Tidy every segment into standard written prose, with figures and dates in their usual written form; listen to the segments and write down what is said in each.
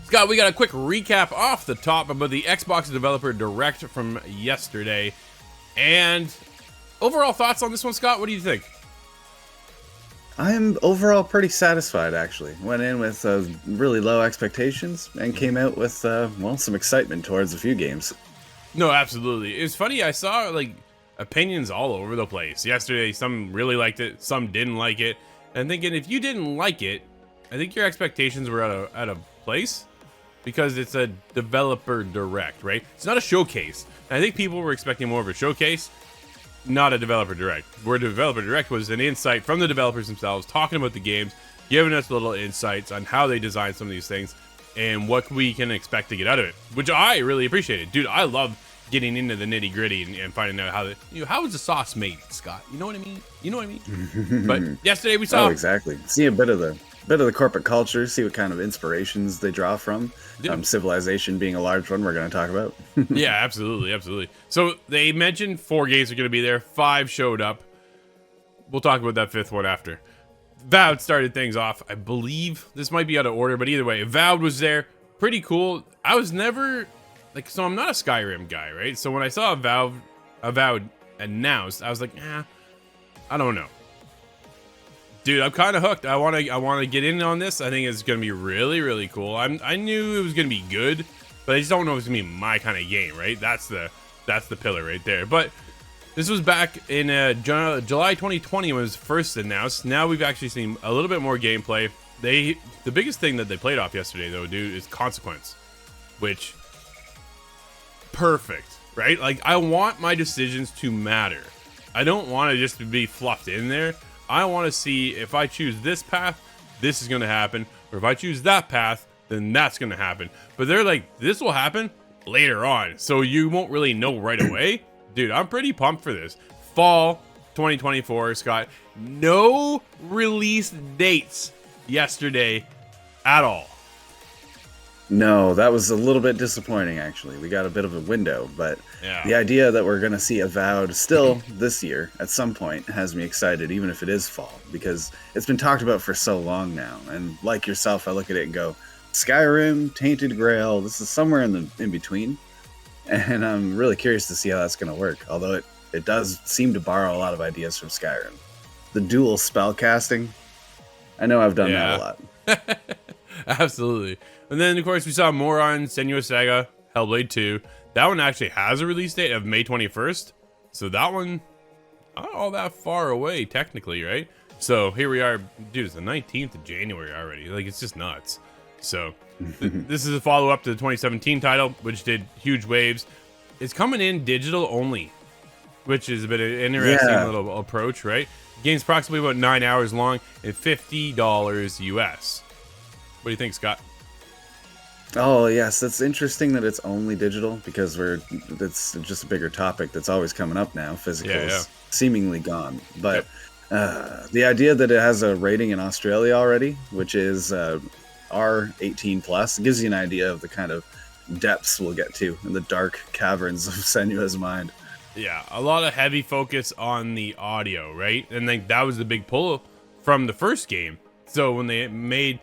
Scott, we got a quick recap off the top about the Xbox Developer Direct from yesterday. And overall thoughts on this one, Scott? What do you think? I'm overall pretty satisfied, actually. Went in with really low expectations and came out with, well, some excitement towards a few games. No, absolutely. It's funny, I saw, like, opinions all over the place. Yesterday, some really liked it, some didn't like it. And I'm thinking, if you didn't like it, I think your expectations were at a place. Because it's a developer direct, right? It's not a showcase. And I think people were expecting more of a showcase, not a developer direct. Where developer direct was an insight from the developers themselves, talking about the games, giving us little insights on how they design some of these things and what we can expect to get out of it, which I really appreciated. Dude, I love getting into the nitty gritty and finding out how is the sauce made, Scott? You know what I mean? You know what I mean? But yesterday we saw. Oh, exactly. See a bit of the corporate culture, see what kind of inspirations they draw from. Civilization being a large one we're going to talk about. Yeah, absolutely. So they mentioned 4 games are going to be there. 5 showed up. We'll talk about that 5th one after. Valve started things off. I believe this might be out of order, but either way, Valve was there. Pretty cool. I was never so I'm not a Skyrim guy, right? So when I saw Avowed announced, I was like, I don't know. Dude, I'm kind of hooked. I want to get in on this. I think it's going to be really, really cool. I knew it was going to be good, but I just don't know if it's going to be my kind of game, right? That's the pillar right there. But this was back in July 2020 when it was first announced. Now we've actually seen a little bit more gameplay. The biggest thing that they played off yesterday, though, dude, is Consequence, which perfect, right? Like, I want my decisions to matter. I don't want to just be fluffed in there. I want to see if I choose this path, this is going to happen. Or if I choose that path, then that's going to happen. But they're like, this will happen later on. So you won't really know right away. Dude, I'm pretty pumped for this. Fall 2024, Scott. No release dates yesterday at all. No, that was a little bit disappointing, actually. We got a bit of a window, but the idea that we're going to see Avowed still this year at some point has me excited, even if it is fall, because it's been talked about for so long now. And like yourself, I look at it and go, Skyrim, Tainted Grail, this is somewhere in between. And I'm really curious to see how that's going to work, although it does seem to borrow a lot of ideas from Skyrim. The dual spell casting, I know I've done that a lot. Absolutely. And then, of course, we saw more on Senua's Saga, Hellblade 2. That one actually has a release date of May 21st. So that one, not all that far away, technically, right? So here we are. Dude, it's the 19th of January already. Like, it's just nuts. So this is a follow-up to the 2017 title, which did huge waves. It's coming in digital only, which is a bit of an interesting little approach, right? The game's approximately about 9 hours long and $50 US. What do you think, Scott? Oh, yes. That's interesting that it's only digital because it's just a bigger topic that's always coming up now. Physical is seemingly gone. But the idea that it has a rating in Australia already, which is R18 plus, gives you an idea of the kind of depths we'll get to in the dark caverns of Senua's mind. Yeah, a lot of heavy focus on the audio, right? And like that was the big pull from the first game. So when they made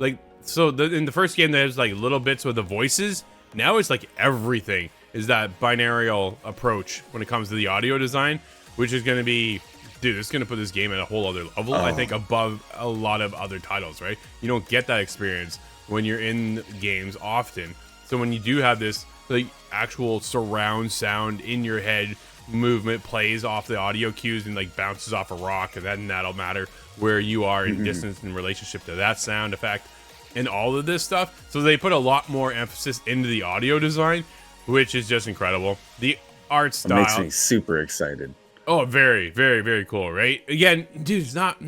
in the first game there's like little bits with the voices. Now it's like everything is that binaural approach when it comes to the audio design, which is going to be, dude, it's going to put this game at a whole other level. I think above a lot of other titles, right? You don't get that experience when you're in games often. So when you do have this like actual surround sound in your head, movement plays off the audio cues and like bounces off a rock, and then that'll matter where you are in distance in relationship to that sound effect and all of this stuff. So they put a lot more emphasis into the audio design, which is just incredible. The art style makes me super excited. Oh, very, very, very cool, right? Again, dude, it's not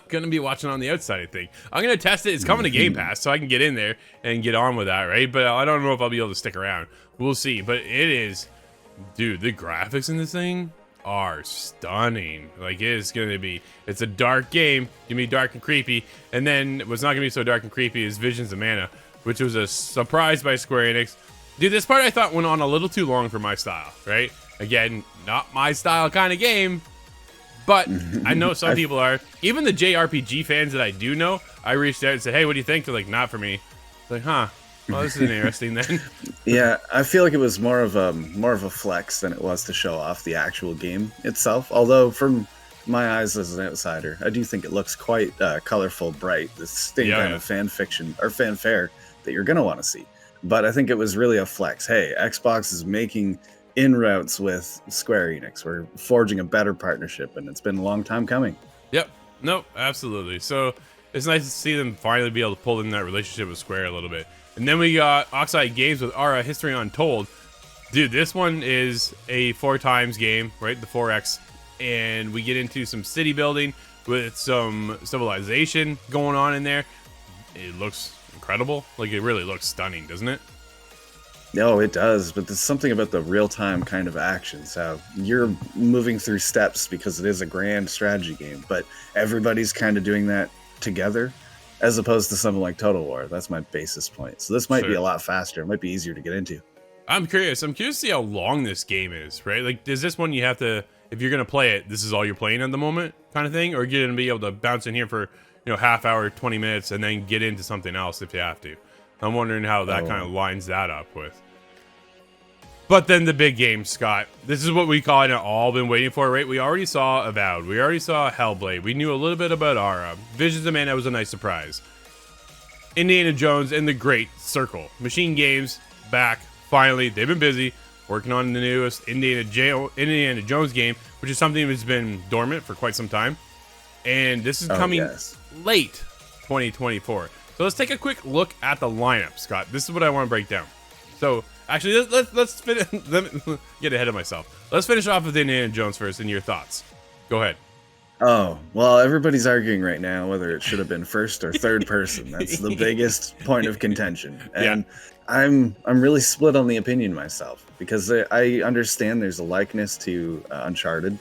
going to be watching on the outside, I think. I'm going to test it. It's coming to Game Pass, so I can get in there and get on with that, right? But I don't know if I'll be able to stick around. We'll see. But it is, dude, the graphics in this thing are stunning. Like, it's a dark game. It's going to be dark and creepy. And then what's not going to be so dark and creepy is Visions of Mana, which was a surprise by Square Enix. Dude, this part I thought went on a little too long for my style, right? Again, not my style kind of game, but I know some people are. Even the JRPG fans that I do know, I reached out and said, hey, what do you think? They're like, not for me. It's like, huh. Well, this is interesting then. Yeah, I feel like it was more of a flex than it was to show off the actual game itself. Although, from my eyes as an outsider, I do think it looks quite colorful, bright. The same kind of fan fiction or fanfare that you're gonna want to see. But I think it was really a flex. Hey, Xbox is making inroads with Square Enix. We're forging a better partnership, and it's been a long time coming. Yep. No, absolutely. So it's nice to see them finally be able to pull in that relationship with Square a little bit. And then we got Oxide Games with Aura History Untold. Dude, this one is a 4x game, right? The 4X. And we get into some city building with some civilization going on in there. It looks incredible. Like, it really looks stunning, doesn't it? No, it does, but there's something about the real-time kind of actions, how you're moving through steps because it is a grand strategy game, but everybody's kind of doing that together, as opposed to something like Total War. That's my basis point. So this might be a lot faster. It might be easier to get into. I'm curious to see how long this game is, right? Like, is this one you have to, if you're going to play it, this is all you're playing at the moment kind of thing? Or are you going to be able to bounce in here for, half hour, 20 minutes, and then get into something else if you have to? I'm wondering how that kind of lines that up with. But then the big game, Scott. This is what we kind of all been waiting for, right? We already saw Avowed. We already saw Hellblade. We knew a little bit about Aura. Visions of Mana was a nice surprise. Indiana Jones and the Great Circle. Machine Games, back. Finally, they've been busy working on the newest Indiana Jones game, which is something that's been dormant for quite some time. And this is coming late 2024. So let's take a quick look at the lineup, Scott. This is what I want to break down. So actually, let's finish, let me get ahead of myself. Let's finish off with Indiana Jones first and your thoughts. Go ahead. Oh, well, everybody's arguing right now whether it should have been first or third person. That's the biggest point of contention. And I'm really split on the opinion myself, because I understand there's a likeness to Uncharted,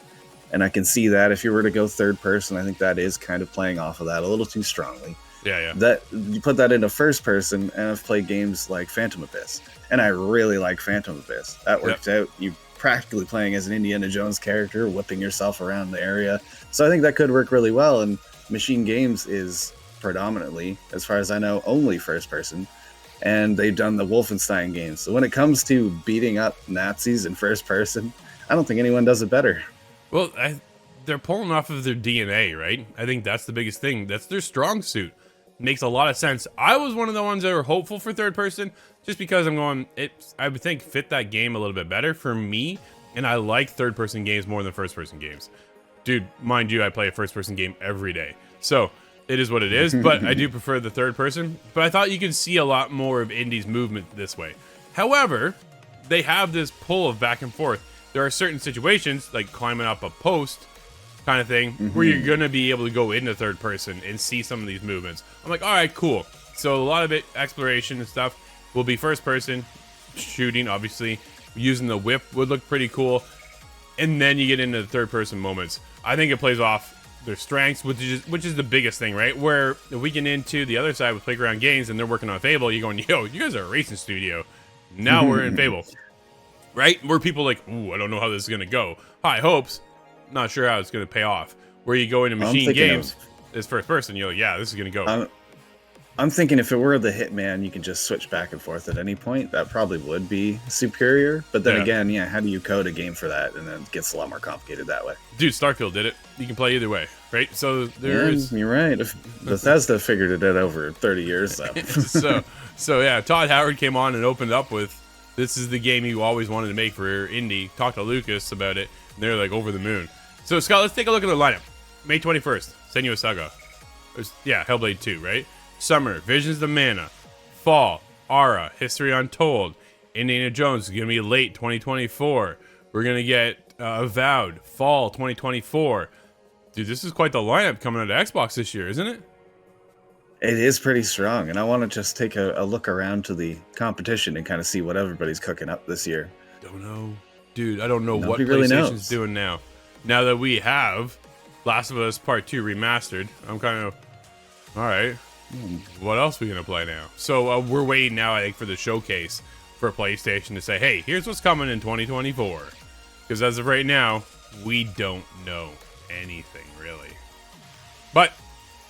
and I can see that if you were to go third person, I think that is kind of playing off of that a little too strongly. Yeah. That you put that into first person, and I've played games like Phantom Abyss, and I really like Phantom Abyss. That worked out. You practically playing as an Indiana Jones character, whipping yourself around the area. So I think that could work really well. And Machine Games is predominantly, as far as I know, only first person, and they've done the Wolfenstein games. So when it comes to beating up Nazis in first person, I don't think anyone does it better. Well, they're pulling off of their DNA, right? I think that's the biggest thing. That's their strong suit. Makes a lot of sense. I was one of the ones that were hopeful for third person, just because I'm going, I would think fit that game a little bit better for me, and I like third person games more than first person games. Dude, mind you, I play a first person game every day, so it is what it is, but I do prefer the third person. But I thought you could see a lot more of Indy's movement this way. However, they have this pull of back and forth. There are certain situations, like climbing up a post kind of thing, where you're going to be able to go into third person and see some of these movements. I'm like, all right, cool. So a lot of it, exploration and stuff, will be first person, shooting, obviously. Using the whip would look pretty cool. And then you get into the third person moments. I think it plays off their strengths, which is the biggest thing, right? Where if we get into the other side with Playground Games and they're working on Fable, you're going, yo, you guys are a racing studio. Now we're in Fable, right? Where people like, ooh, I don't know how this is going to go. High hopes. Not sure how it's going to pay off. Where you go into Machine Games is first person. You're like, yeah, this is going to go. I'm thinking if it were the Hitman, you can just switch back and forth at any point. That probably would be superior. But then again, how do you code a game for that? And then it gets a lot more complicated that way. Dude, Starfield did it. You can play either way, right? So there's... You're right. Bethesda figured it out over 30 years, though. so yeah, Todd Howard came on and opened up with, this is the game you always wanted to make for indie. Talked to Lucas about it, and they're like over the moon. So, Scott, let's take a look at the lineup. May 21st, Senua's Saga. Hellblade 2, right? Summer, Visions of Mana. Fall, Aura, History Untold. Indiana Jones is going to be late 2024. We're going to get Avowed, Fall 2024. Dude, this is quite the lineup coming out of Xbox this year, isn't it? It is pretty strong, and I want to just take a look around to the competition and kind of see what everybody's cooking up this year. Don't know. Dude, I don't know Nobody what really PlayStation's doing now. Now that we have Last of Us Part 2 remastered, I'm kind of, all right, what else are we going to play now? So we're waiting now, I think, for the showcase for PlayStation to say, hey, here's what's coming in 2024. Because as of right now, we don't know anything, really. But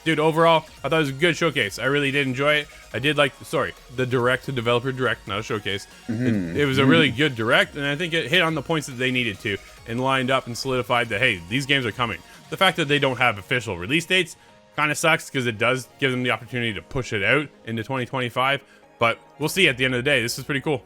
dude, overall, I thought it was a good showcase. I really did enjoy it. I did like, the direct to developer direct, not a showcase. It was a really good direct, and I think it hit on the points that they needed to, and lined up and solidified that, hey, these games are coming. The fact that they don't have official release dates kind of sucks, because it does give them the opportunity to push it out into 2025, but we'll see at the end of the day. This is pretty cool.